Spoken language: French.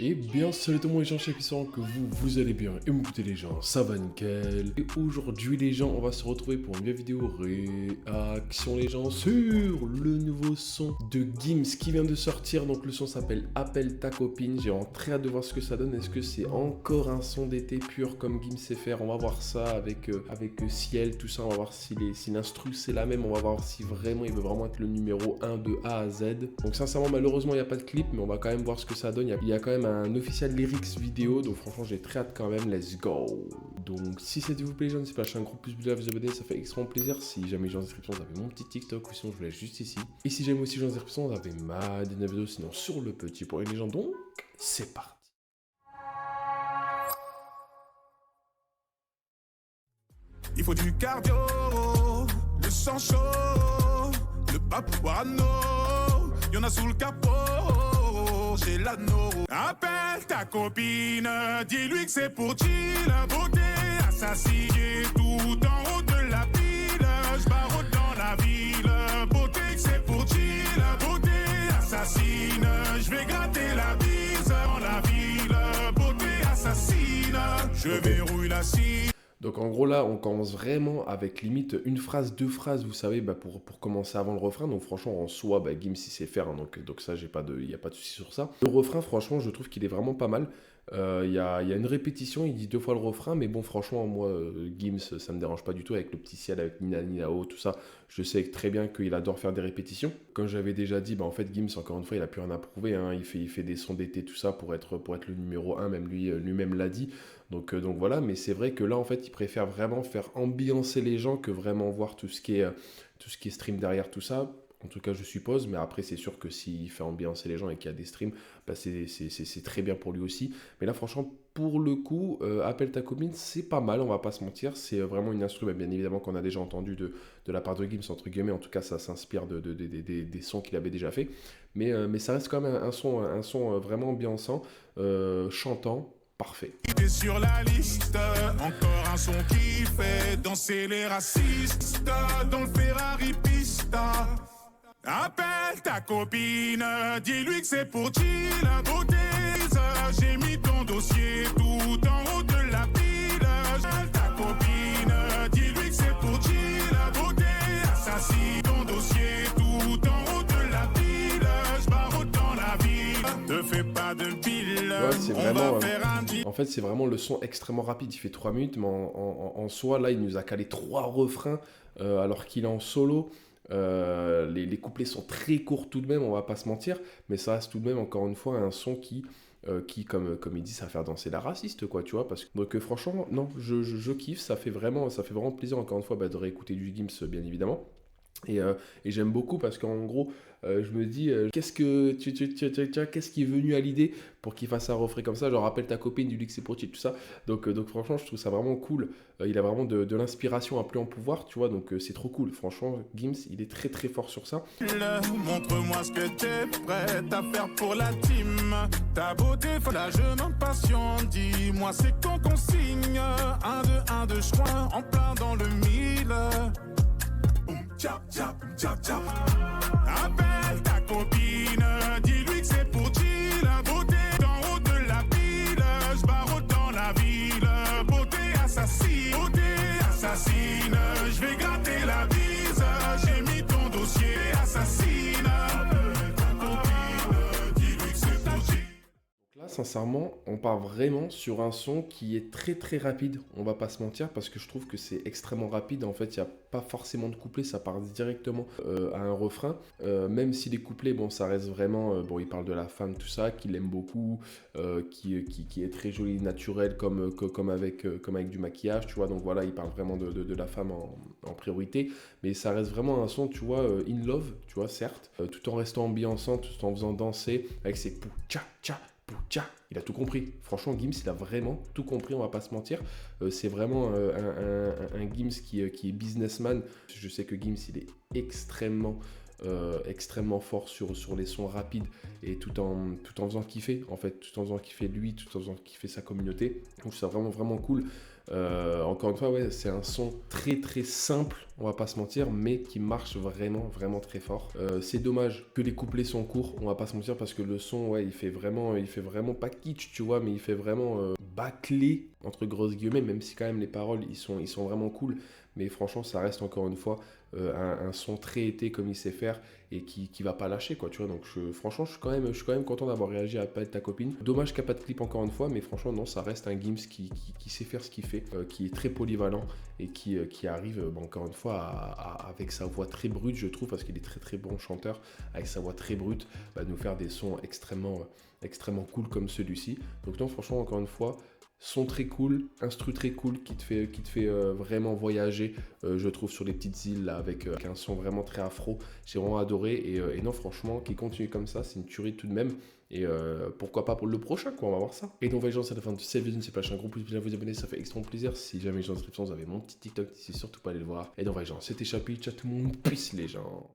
Et bien salut tout le monde les gens, j'espère que vous allez bien et m'écoutez les gens, ça va nickel. Et aujourd'hui les gens, on va se retrouver pour une nouvelle vidéo réaction les gens sur le nouveau son de Gims qui vient de sortir. Donc le son s'appelle Appelle ta copine, j'ai vraiment très hâte de voir ce que ça donne. Est-ce que c'est encore un son d'été pur comme Gims sait faire? On va voir ça avec Ciel, tout ça, on va voir si l'instru c'est la même, on va voir si vraiment il veut vraiment être le numéro 1 de A à Z. Donc sincèrement malheureusement il n'y a pas de clip, mais on va quand même voir ce que ça donne. Il y a quand même un officiel lyrics vidéo, donc franchement j'ai très hâte quand même, let's go. Donc si ça vous plaît les gens, n'hésitez pas à lâcher un gros pouce bleu à vous abonner, ça fait extrêmement plaisir. Si jamais les gens en description vous avez mon petit TikTok ou sinon je vous laisse juste ici. Et si jamais aussi les gens en description vous avez ma dernière vidéo sinon sur le petit pour les gens, donc c'est parti. Il faut du cardio, le sang chaud, le papuano, y'en a sous le capot, j'ai l'anneau. Appelle ta copine, dis-lui que c'est pour chill, beauté assassinée tout en haut de la pile. J'barre dans la ville, beauté que c'est pour chill, beauté assassine. J'vais gratter la bise dans la ville, beauté assassine. Je verrouille la scie. Donc en gros là on commence vraiment avec limite une phrase, deux phrases vous savez pour commencer avant le refrain. Donc franchement en soi Gims il sait faire hein, donc ça il n'y a pas de souci sur ça. Le refrain franchement je trouve qu'il est vraiment pas mal. Il y a une répétition, il dit deux fois le refrain, mais bon franchement moi Gims ça me dérange pas du tout avec le petit ciel, avec Nina Ninao, tout ça. Je sais très bien qu'il adore faire des répétitions. Comme j'avais déjà dit, en fait Gims encore une fois il a plus rien à prouver, hein. Il fait des sons d'été tout ça pour être le numéro 1, même lui-même l'a dit. Donc voilà, mais c'est vrai que là en fait il préfère vraiment faire ambiancer les gens que vraiment voir tout ce qui est stream derrière tout ça. En tout cas, je suppose, mais après, c'est sûr que s'il fait ambiancer les gens et qu'il y a des streams, c'est très bien pour lui aussi. Mais là, franchement, pour le coup, Appelle ta copine, c'est pas mal, on va pas se mentir. C'est vraiment une instru, bien évidemment, qu'on a déjà entendu de la part de Gims, entre guillemets. En tout cas, ça s'inspire des sons qu'il avait déjà fait. Mais ça reste quand même un son vraiment ambiançant, chantant. Parfait. T'es sur la liste, encore un son qui fait danser les racistes dans le Ferrari Pista. Appelle ta copine, dis-lui que c'est pour chill, beauté. J'ai mis ton dossier tout en haut de la pile. Appelle ta copine, dis-lui que c'est pour chill, beauté. Assassine ton dossier tout en haut de la pile. J'barre dans la ville, te fais pas de pile. Ouais, c'est vraiment. En fait, c'est vraiment le son extrêmement rapide. Il fait 3 minutes, mais en soi, là, il nous a calé 3 refrains alors qu'il est en solo. Les couplets sont très courts tout de même, on va pas se mentir, mais ça reste tout de même, encore une fois, un son qui comme il dit, ça va faire danser la raciste, quoi, tu vois. Donc, franchement, non, je kiffe, ça fait vraiment plaisir, encore une fois, de réécouter du Gims, bien évidemment. Et j'aime beaucoup parce qu'en gros, je me dis, qu'est-ce qui est venu à l'idée pour qu'il fasse un refrain comme ça, genre rappelle ta copine du luxe et pour tout ça. Donc franchement, je trouve ça vraiment cool. Il a vraiment de l'inspiration à plus en pouvoir, tu vois, donc c'est trop cool. Franchement, Gims, il est très très fort sur ça. Montre-moi ce que t'es prête à faire pour la team. Ta beauté, là je m'impatiente. Dis-moi c'est quand qu'on signe. 1, 2, 1, 2, je crois en plein dans le mille. Tchap, tchap, tchap, tchap. Appelle ta copine, dis-lui que c'est pour chill, beauté d'en haut de la pile. J'barre dans la ville, beauté assassine, j'vais gratter la bise, j'ai mis ton dossier assassine. Appelle ta copine, dis-lui que c'est pour chill. Là, sincèrement, on part vraiment sur un son qui est très très rapide, on va pas se mentir, parce que je trouve que c'est extrêmement rapide. En fait, il n'y a pas forcément de couplet, ça part directement à un refrain. Même si les couplets, bon, ça reste vraiment, bon, il parle de la femme, tout ça, qu'il aime beaucoup, qui est très jolie, naturelle, comme avec du maquillage, tu vois. Donc voilà, il parle vraiment de la femme en priorité, mais ça reste vraiment un son, tu vois, in love, tu vois, certes, tout en restant ambiançant, tout en faisant danser, avec ses pou tcha tcha. Tiens, il a tout compris. Franchement, Gims, il a vraiment tout compris, on va pas se mentir. C'est vraiment un Gims qui est businessman. Je sais que Gims, il est extrêmement fort sur les sons rapides et tout en faisant kiffer, en fait, tout en faisant kiffer lui, tout en faisant kiffer sa communauté. Donc, c'est vraiment, vraiment cool. Encore une fois, ouais, c'est un son très très simple, on va pas se mentir, mais qui marche vraiment vraiment très fort. C'est dommage que les couplets sont courts, on va pas se mentir, parce que le son, ouais, il fait vraiment pas kitsch, tu vois, mais il fait vraiment bâclé entre grosses guillemets, même si quand même les paroles ils sont vraiment cool. Mais franchement, ça reste encore une fois un son très été comme il sait faire et qui va pas lâcher, quoi, tu vois. Donc franchement, je suis quand même content d'avoir réagi à Appelle ta copine. Dommage qu'il n'y a pas de clip encore une fois, mais franchement, non, ça reste un Gims qui sait faire ce qu'il fait, qui est très polyvalent et qui arrive, encore une fois, avec sa voix très brute, je trouve, parce qu'il est très très bon chanteur, avec sa voix très brute, nous faire des sons extrêmement cool comme celui-ci. Donc non, franchement, encore une fois, son très cool, instru très cool qui te fait vraiment voyager, je trouve, sur les petites îles là, avec un son vraiment très afro. J'ai vraiment adoré et non, franchement, qui continue comme ça, c'est une tuerie tout de même. Et pourquoi pas pour le prochain, quoi, on va voir ça. Et donc, les gens, c'est la fin de cette vidéo. C'est pas un gros plus plaisir à vous abonner, ça fait extrêmement plaisir. Si jamais les gens en description, vous avez mon petit TikTok, n'hésitez surtout pas à aller le voir. Et donc, les gens, c'était Chapi, ciao tout le monde, peace les gens.